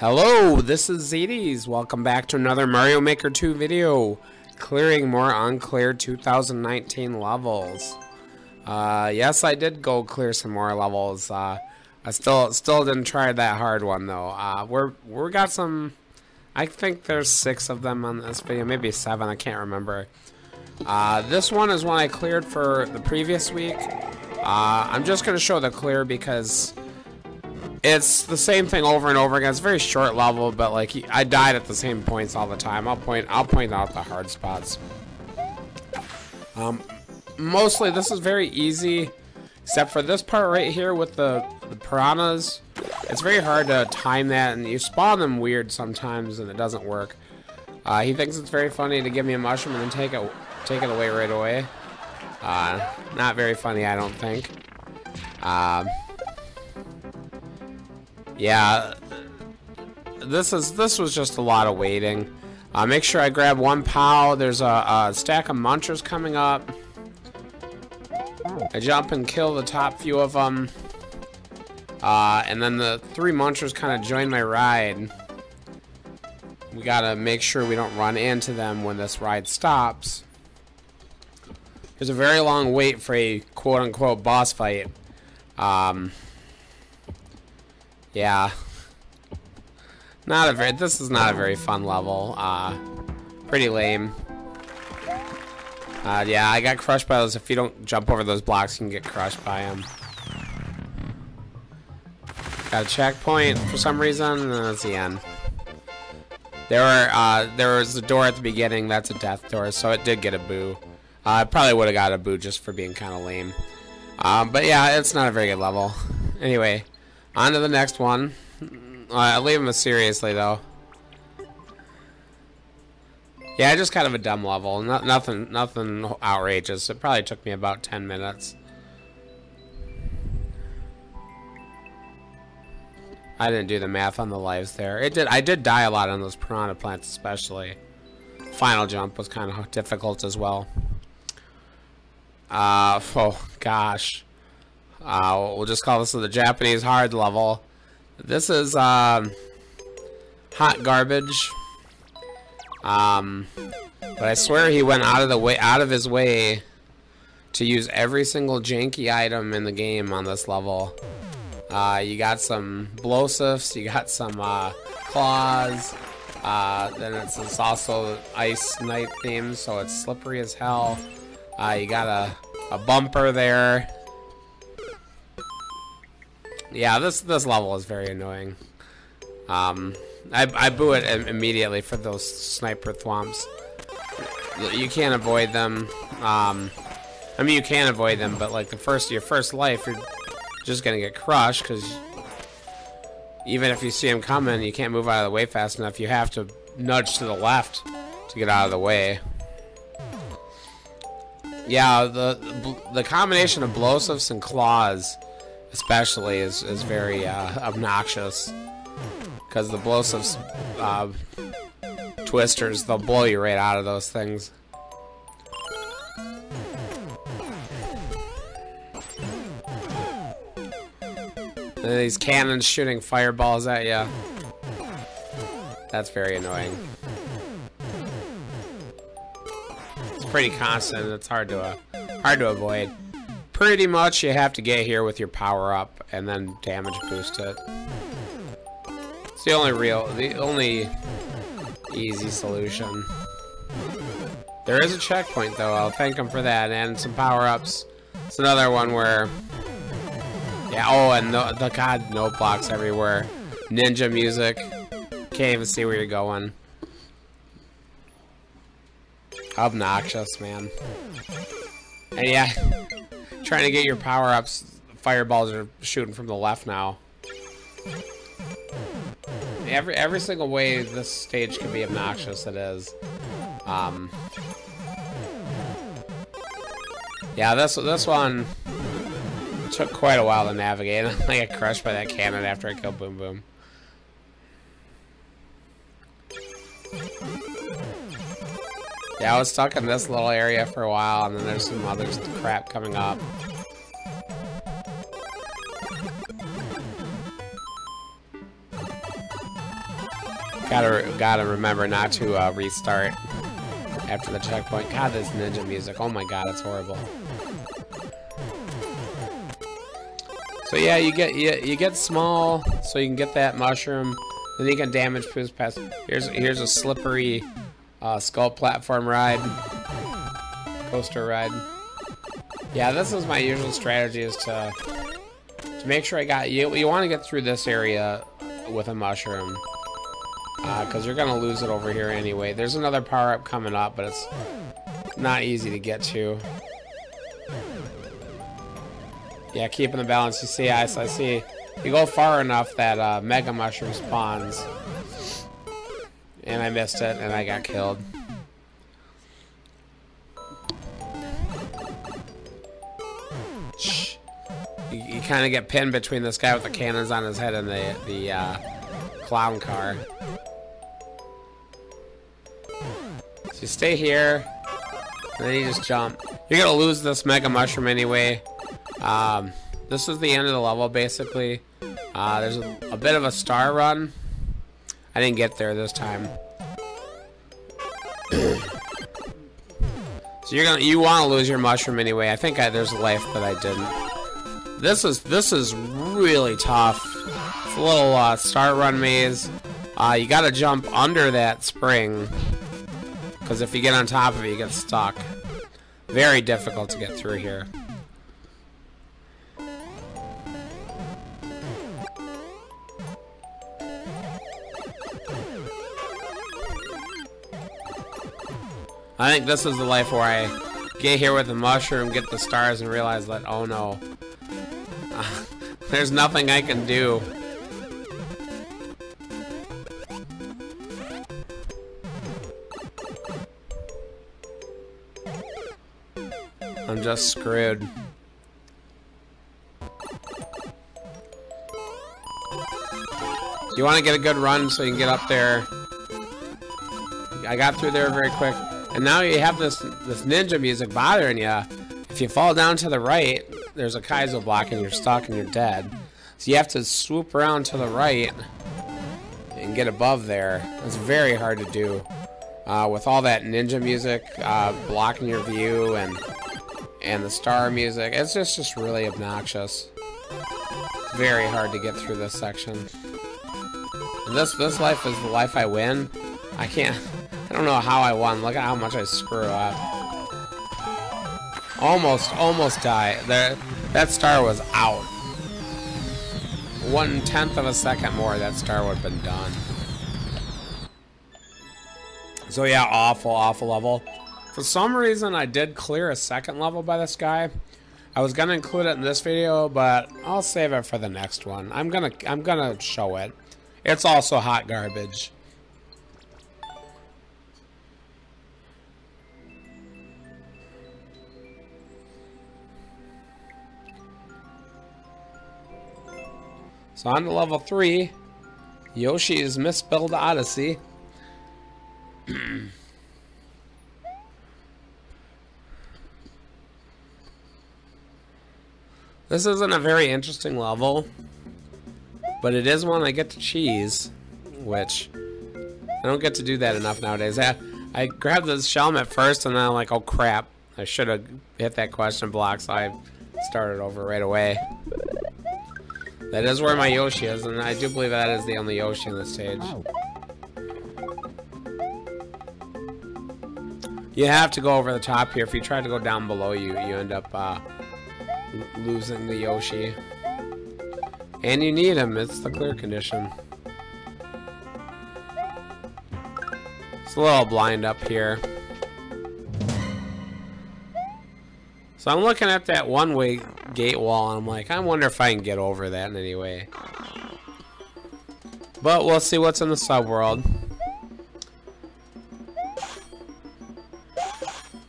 Hello, this is Zedis. Welcome back to another Mario Maker 2 video. Clearing more Uncleared 2019 levels. Yes, I did go clear some more levels. I still didn't try that hard one though. We got some. I think there's 6 of them on this video, maybe 7. I can't remember. This one is one I cleared for the previous week. I'm just gonna show the clear because it's the same thing over and over again. It's a very short level, but like I died at the same points all the time. I'll point out the hard spots. Mostly this is very easy, except for this part right here with the piranhas. It's very hard to time that, and you spawn them weird sometimes, and it doesn't work. He thinks it's very funny to give me a mushroom and then take it away right away. Not very funny, I don't think. Yeah, this was just a lot of waiting. Make sure I grab 1 POW. There's a stack of munchers coming up. I jump and kill the top few of them. And then the 3 munchers kind of join my ride. We gotta make sure we don't run into them when this ride stops. There's a very long wait for a quote-unquote boss fight. Yeah, this is not a very fun level. Pretty lame. Yeah, I got crushed by those. If you don't jump over those blocks, you can get crushed by them. Got a checkpoint for some reason, and then that's the end. There was a door at the beginning. That's a death door, so it did get a boo. I probably would have got a boo just for being kind of lame. But yeah, it's not a very good level. Anyway. On to the next one. I'll leave him seriously though. Yeah, just kind of a dumb level. Nothing outrageous. It probably took me about 10 minutes. I didn't do the math on the lives there. I did die a lot on those piranha plants, especially. Final jump was kind of difficult as well. Oh gosh. We'll just call this the Japanese hard level. This is hot garbage. But I swear he went out of his way to use every single janky item in the game on this level. You got some blowsifs, you got some claws. Then it's also ice night theme, so it's slippery as hell. You got a bumper there. Yeah, this level is very annoying. I boo it immediately for those sniper thwomps. You can't avoid them. I mean, you can avoid them, but like your first life, you're just gonna get crushed because even if you see them coming, you can't move out of the way fast enough. You have to nudge to the left to get out of the way. Yeah, the combination of blowsifs and claws especially is very obnoxious, because the blowsifs twisters, they'll blow you right out of those things. And these cannons shooting fireballs at you. That's very annoying. It's pretty constant. It's hard to avoid. Pretty much you have to get here with your power up and then damage boost it. It's the only easy solution. There is a checkpoint though, I'll thank him for that, and some power-ups. It's another one where, yeah, oh, and the god note blocks everywhere. Ninja music. Can't even see where you're going. Obnoxious, man. And yeah, trying to get your power-ups, fireballs are shooting from the left now. Every single way this stage can be obnoxious, it is. Yeah, this one took quite a while to navigate. I got crushed by that cannon after I killed Boom Boom. Yeah, I was stuck in this little area for a while, and then there's some other crap coming up. Gotta remember not to restart after the checkpoint. God, this ninja music. Oh my god, it's horrible. So yeah, you get small, so you can get that mushroom. Then you can damage Pooh's past. Here's a slippery skull platform ride, coaster ride. Yeah, this is my usual strategy, is to make sure I got you. You want to get through this area with a mushroom, because you're gonna lose it over here anyway. There's another power up coming up, but it's not easy to get to. Yeah, keeping the balance. You see, I see. You go far enough that Mega Mushroom spawns. And I missed it, and I got killed. Shh. You kind of get pinned between this guy with the cannons on his head and the clown car. So you stay here, and then you just jump. You're gonna lose this Mega Mushroom anyway. This is the end of the level, basically. There's a bit of a star run. I didn't get there this time. So you want to lose your mushroom anyway. I think there's a life that I didn't. This is really tough. It's a little star run maze. You gotta jump under that spring, because if you get on top of it, you get stuck. Very difficult to get through here. I think this is the life where I get here with the mushroom, get the stars, and realize that, oh no, there's nothing I can do. I'm just screwed. You want to get a good run so you can get up there. I got through there very quick. And now you have this ninja music bothering you. If you fall down to the right, there's a Kaizo block and you're stuck and you're dead. So you have to swoop around to the right and get above there. It's very hard to do. With all that ninja music blocking your view and the star music, it's just really obnoxious. It's very hard to get through this section. And this life is the life I win. I don't know how I won. Look at how much I screw up. Almost died. That star was out. 1/10 of a second more, that star would have been done. So yeah, awful level. For some reason, I did clear a second level by this guy. I was gonna include it in this video, but I'll save it for the next one. I'm gonna show it. It's also hot garbage. So on to level 3, Yoshi's Misspelled Odyssey. This isn't a very interesting level, but it is one I get to cheese, which I don't get to do that enough nowadays. I grabbed this shell at first, and then I'm like, oh crap, I should have hit that question block, so I started over right away. That is where my Yoshi is, and I do believe that is the only Yoshi in the stage. You have to go over the top here. If you try to go down below you end up losing the Yoshi. And you need him. It's the clear condition. It's a little blind up here. So I'm looking at that one-way gate wall, and I'm like, I wonder if I can get over that in any way. But we'll see what's in the subworld.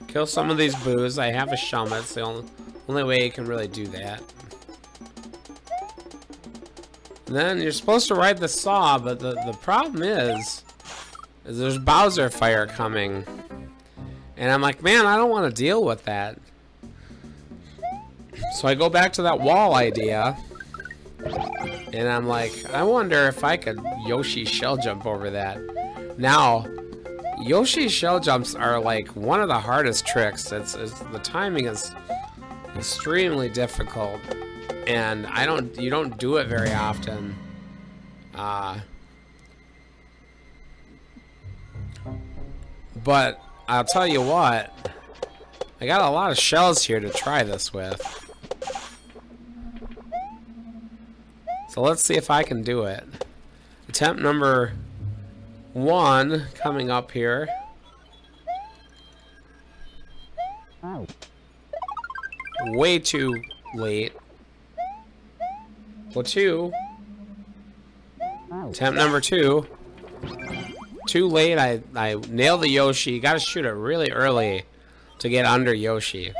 Kill some of these boos. I have a Shelmet. It's the only way you can really do that. And then you're supposed to ride the saw, but the problem is there's Bowser fire coming. And I'm like, man, I don't want to deal with that. So I go back to that wall idea. And I'm like, I wonder if I could Yoshi shell jump over that. Now, Yoshi shell jumps are like one of the hardest tricks. The timing is extremely difficult, and you don't do it very often. But I'll tell you what, I got a lot of shells here to try this with. So let's see if I can do it. Attempt number 1 coming up here. Way too late. Well, 2. Attempt number 2. Too late. I nailed the Yoshi. Gotta shoot it really early to get under Yoshi.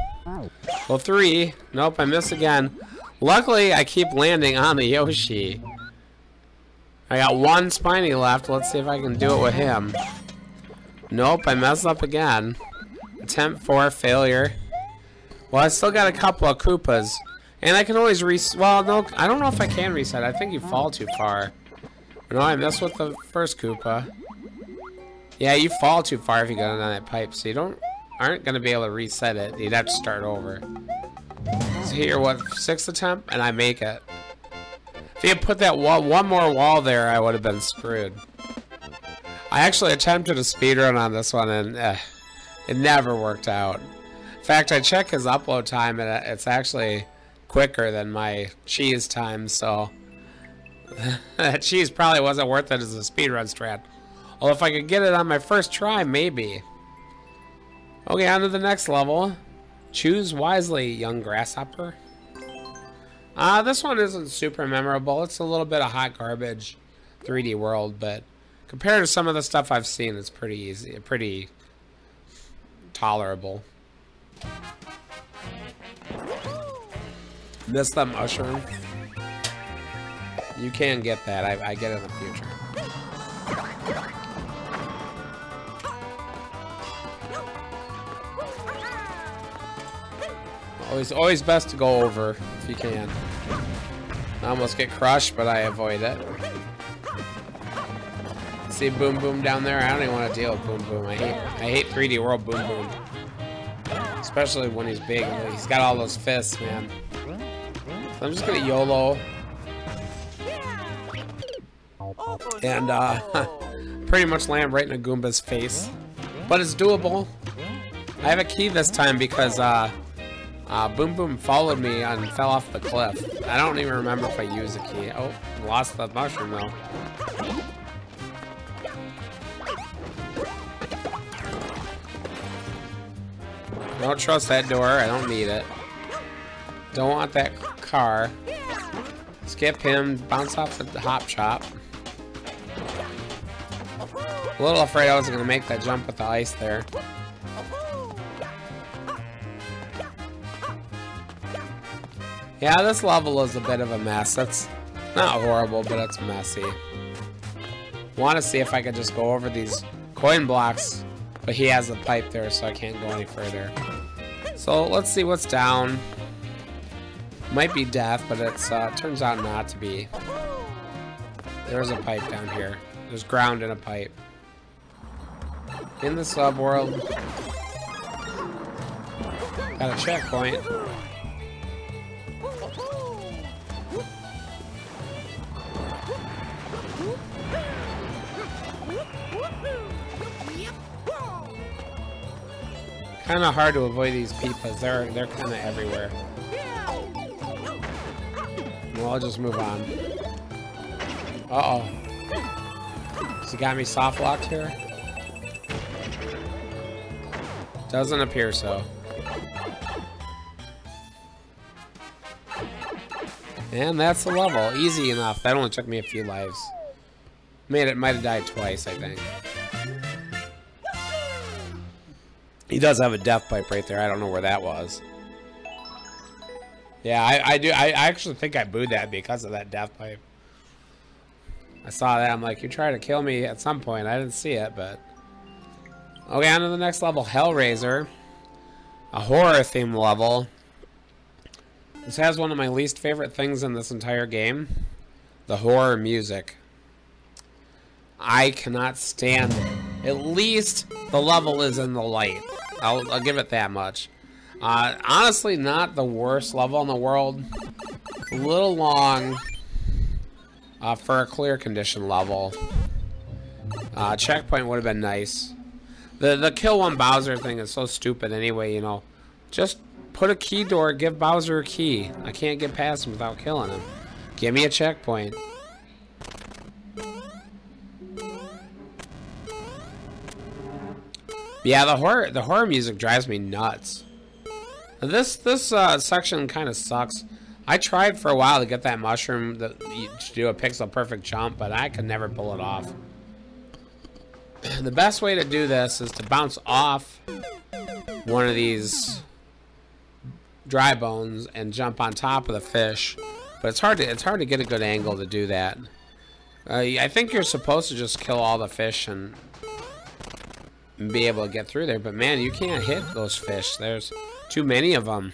Well, 3. Nope, I miss again. Luckily, I keep landing on the Yoshi. I got 1 Spiny left. Let's see if I can do it with him. Nope, I messed up again. Attempt 4, failure. Well, I still got a couple of Koopas. And I can always reset. Well, no, I don't know if I can reset. I think you fall too far. No, I messed with the first Koopa. Yeah, you fall too far if you go down that pipe. So you aren't going to be able to reset it. You'd have to start over. So here, what, 6th attempt? And I make it. If you had put that one more wall there, I would have been screwed. I actually attempted a speedrun on this one, and it never worked out. In fact, I checked his upload time, and it's actually quicker than my cheese time, so that cheese probably wasn't worth it as a speedrun strat. Well, if I could get it on my first try, maybe. Okay, on to the next level. Choose wisely, young grasshopper. This one isn't super memorable. It's a little bit of hot garbage 3D world, but compared to some of the stuff I've seen, it's pretty easy, pretty tolerable. Miss the mushroom. You can get that. I get it in the future. Always best to go over if you can. I almost get crushed, but I avoid it. See Boom Boom down there? I don't even want to deal with Boom Boom. I hate 3D World Boom Boom. Especially when he's big. He's got all those fists, man. So I'm just gonna YOLO. And pretty much land right in a Goomba's face. But it's doable. I have a key this time because Boom Boom followed me and fell off the cliff. I don't even remember if I used a key. Oh, lost the mushroom though. Don't trust that door. I don't need it. Don't want that car. Skip him. Bounce off the hop chop. A little afraid I wasn't going to make that jump with the ice there. Yeah, this level is a bit of a mess. It's not horrible, but it's messy. Want to see if I could just go over these coin blocks, but he has a pipe there, so I can't go any further. So let's see what's down. Might be death, but it's turns out not to be. There's a pipe down here. There's ground in a pipe. In the subworld. Got a checkpoint. Kind of hard to avoid these peepas. They're kind of everywhere. Well, I'll just move on. Uh-oh. Has he got me soft locked here? Doesn't appear so. And that's the level. Easy enough. That only took me a few lives. Might have died twice, I think. He does have a death pipe right there. I don't know where that was. Yeah, I do. I actually think I booed that because of that death pipe. I saw that. I'm like, you tried to kill me at some point. I didn't see it, but... Okay, on to the next level. Hellraiser. A horror theme level. This has one of my least favorite things in this entire game. The horror music. I cannot stand it. At least the level is in the light. I'll give it that much. Honestly, not the worst level in the world. A little long for a clear condition level. Checkpoint would have been nice. The kill one Bowser thing is so stupid anyway, you know. Just put a key door, give Bowser a key. I can't get past him without killing him. Give me a checkpoint. Yeah, the horror music drives me nuts. This section kind of sucks. I tried for a while to get that mushroom to do a pixel perfect jump, but I could never pull it off. The best way to do this is to bounce off one of these dry bones and jump on top of the fish, but it's hard to get a good angle to do that. I think you're supposed to just kill all the fish and be able to get through there, but man, you can't hit those fish. There's too many of them.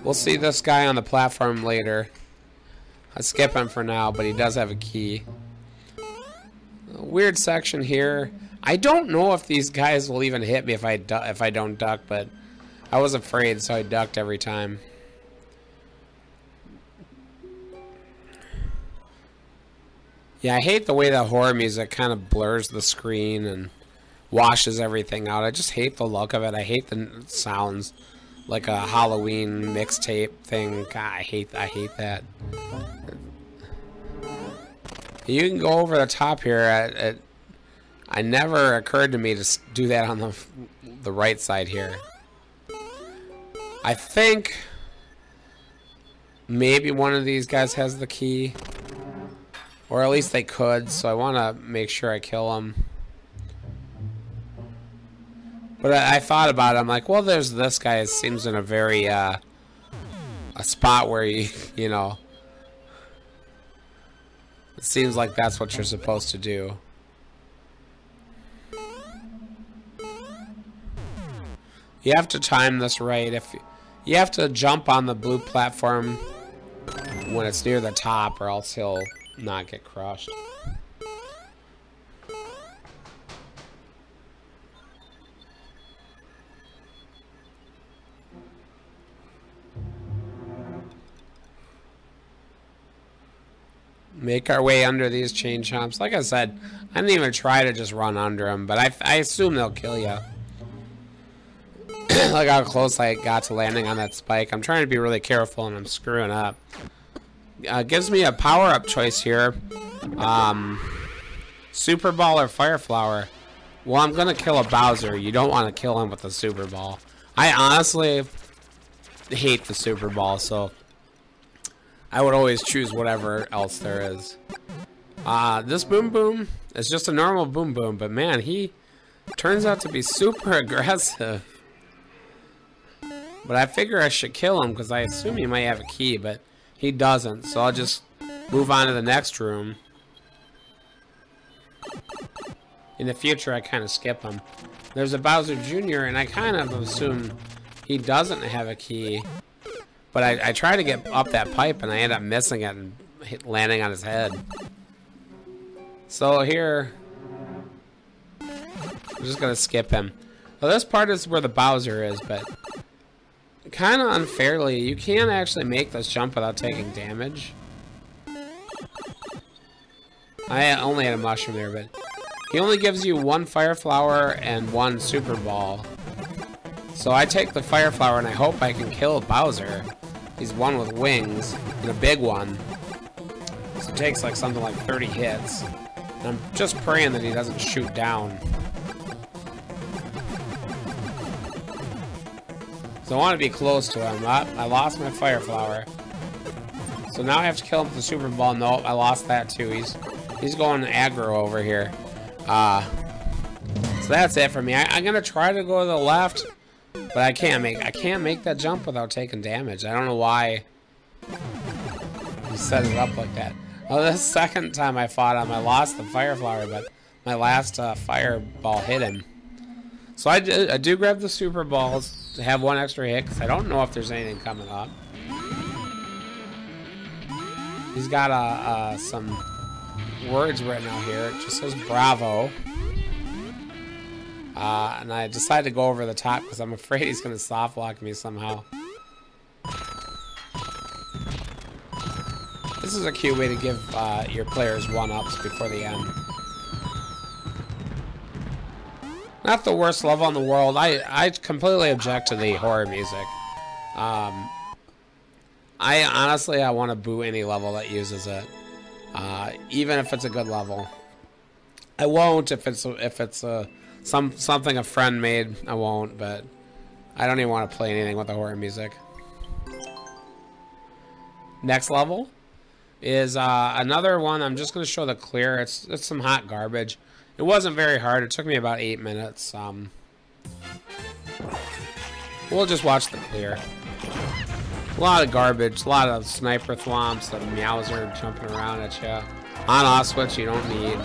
We'll see this guy on the platform later. I'll skip him for now, but he does have a key. A weird section here. I don't know if these guys will even hit me if I don't duck, but I was afraid, so I ducked every time. Yeah, I hate the way the horror music kind of blurs the screen and washes everything out. I just hate the look of it. I hate the sounds, like a Halloween mixtape thing. God, I hate that. You can go over the top here. I never occurred to me to do that on the right side here. I think maybe one of these guys has the key. Or at least they could, so I want to make sure I kill them. But I thought about it. I'm like, well, there's this guy. It seems in a very, a spot where you know, it seems like that's what you're supposed to do. You have to time this right. If you have to jump on the blue platform when it's near the top, or else he'll not get crushed. Make our way under these chain chomps. Like I said, I didn't even try to just run under them, but I assume they'll kill you. Look how close I got to landing on that spike. I'm trying to be really careful and I'm screwing up. Gives me a power-up choice here. Super Ball or Fire Flower. Well, I'm going to kill a Bowser. You don't want to kill him with a Super Ball. I honestly hate the Super Ball, so I would always choose whatever else there is. This Boom Boom is just a normal Boom Boom, but man, he turns out to be super aggressive. But I figure I should kill him because I assume he might have a key, but he doesn't, so I'll just move on to the next room. In the future, I kind of skip him. There's a Bowser Jr., and I kind of assume he doesn't have a key. But I try to get up that pipe, and I end up missing it and landing on his head. So here, I'm just going to skip him. Well, this part is where the Bowser is, but kind of unfairly, you can't actually make this jump without taking damage. I only had a mushroom there, but he only gives you one Fire Flower and one Super Ball. So I take the Fire Flower and I hope I can kill Bowser. He's one with wings and a big one. So it takes like something like 30 hits. And I'm just praying that he doesn't shoot down. So I want to be close to him. I lost my Fire Flower. So now I have to kill him with the Super Ball. Nope, I lost that too. He's going aggro over here. So that's it for me. I'm gonna try to go to the left, but I can't make that jump without taking damage. I don't know why he set it up like that. Oh, the second time I fought him, I lost the Fire Flower, but my last fireball hit him. So I do grab the Super Balls to have one extra hit, because I don't know if there's anything coming up. He's got some words written out here. It just says bravo. And I decided to go over the top because I'm afraid he's going to soft lock me somehow. This is a cute way to give your players one-ups before the end. Not the worst level in the world. I completely object to the horror music. I honestly want to boo any level that uses it, even if it's a good level. I won't if it's something a friend made. I won't, but I don't even want to play anything with the horror music. Next level is another one. I'm just going to show the clear. It's some hot garbage. It wasn't very hard. It took me about 8 minutes. We'll just watch the clear. A lot of garbage, a lot of sniper thwomps, a meowser jumping around at you. On-off switch you don't need.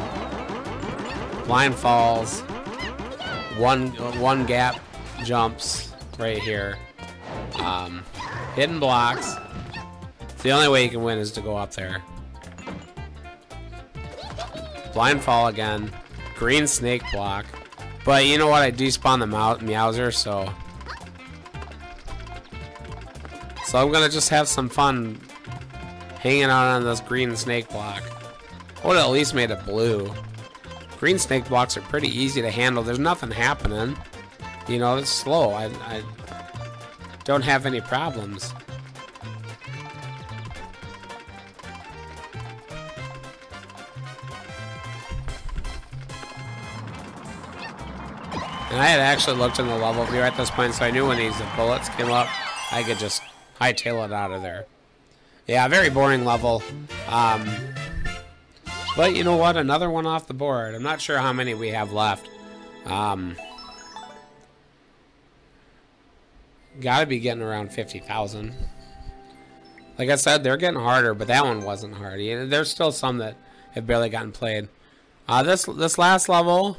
Blind falls. One gap jumps right here. Hidden blocks. The only way you can win is to go up there. Blind fall again. Green snake block. But you know what? I despawned the meowser, so I'm gonna just have some fun hanging out on this green snake block. I would have at least made it blue. Green snake blocks are pretty easy to handle. There's nothing happening. You know, it's slow. I don't have any problems. And I had actually looked in the level view at this point, so I knew when these bullets came up, I could just hightail it out of there. Yeah, very boring level. But you know what? Another one off the board. I'm not sure how many we have left. Gotta be getting around 50,000. Like I said, they're getting harder, but that one wasn't hard. There's still some that have barely gotten played. This last level,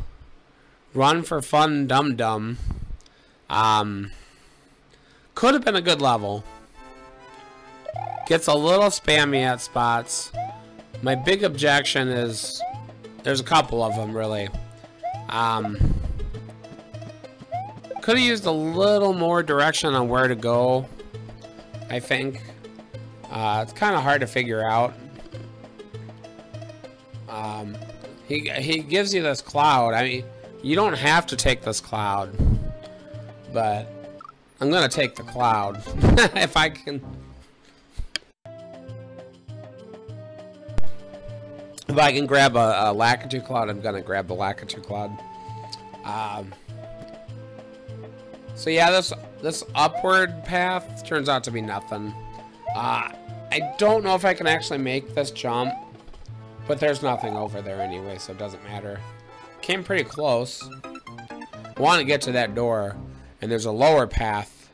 Run for Fun Dum Dum, could have been a good level. Gets a little spammy at spots. My big objection is, there's a couple of them really. Could have used a little more direction on where to go, I think. It's kind of hard to figure out. He gives you this cloud. I mean, you don't have to take this cloud, but I'm gonna take the cloud if I can. If I can grab a Lakitu cloud, I'm gonna grab the Lakitu cloud. So yeah, this upward path turns out to be nothing. I don't know if I can actually make this jump, but there's nothing over there anyway, so it doesn't matter. Came pretty close. I want to get to that door, and there's a lower path,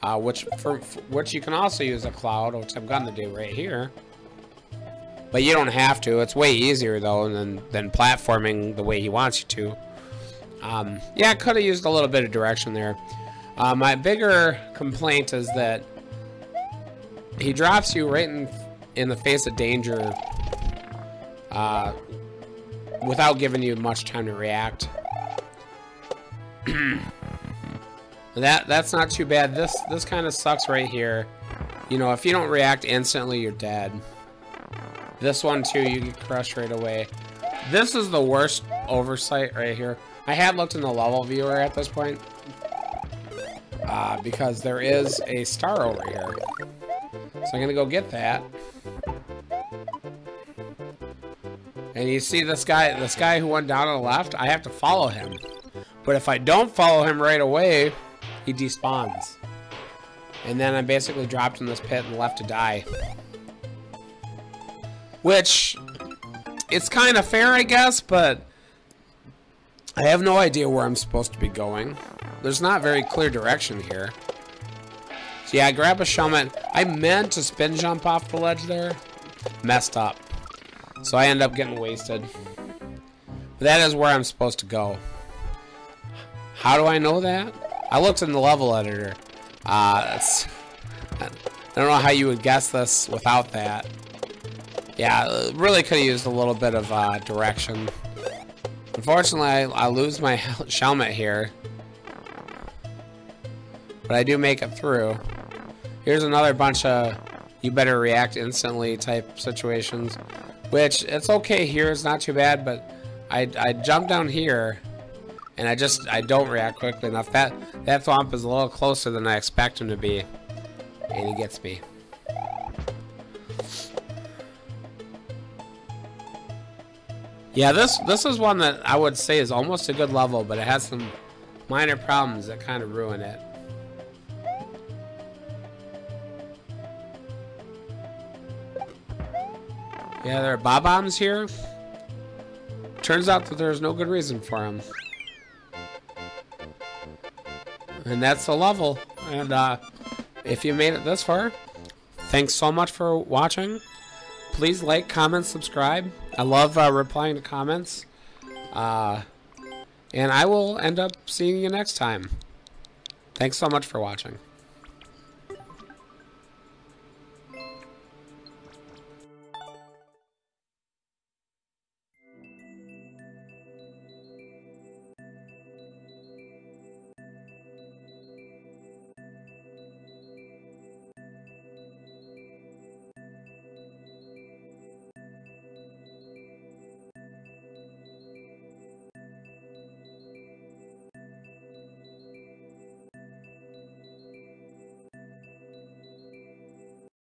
which you can also use a cloud, which I'm gonna do right here. But you don't have to. It's way easier though than platforming the way he wants you to. Yeah, I could have used a little bit of direction there. My bigger complaint is that he drops you right in the face of danger without giving you much time to react. That's not too bad. This kind of sucks right here. You know, if you don't react instantly, you're dead. This one too, you get crushed right away. This is the worst oversight right here. I had looked in the level viewer at this point, because there is a star over here. So I'm gonna go get that. And you see this guy who went down on the left, I have to follow him. But if I don't follow him right away, he despawns. And then I'm basically dropped in this pit and left to die. Which, it's kind of fair, I guess, but I have no idea where I'm supposed to be going. There's not very clear direction here. So yeah, I grab a shellmet. I meant to spin jump off the ledge there. Messed up. So I end up getting wasted. But that is where I'm supposed to go. How do I know that? I looked in the level editor. I don't know how you would guess this without that. Yeah, really could have used a little bit of direction. Unfortunately, I lose my helmet here. But I do make it through. Here's another bunch of you better react instantly type situations. Which, it's okay here, it's not too bad, but I jump down here and I don't react quickly enough. That thwomp is a little closer than I expect him to be. And he gets me. Yeah, this is one that I would say is almost a good level, but it has some minor problems that kind of ruin it. Yeah, there are bob-ombs here. Turns out that there's no good reason for them. And that's the level. And if you made it this far, thanks so much for watching. Please like, comment, subscribe. I love replying to comments. And I will end up seeing you next time. Thanks so much for watching.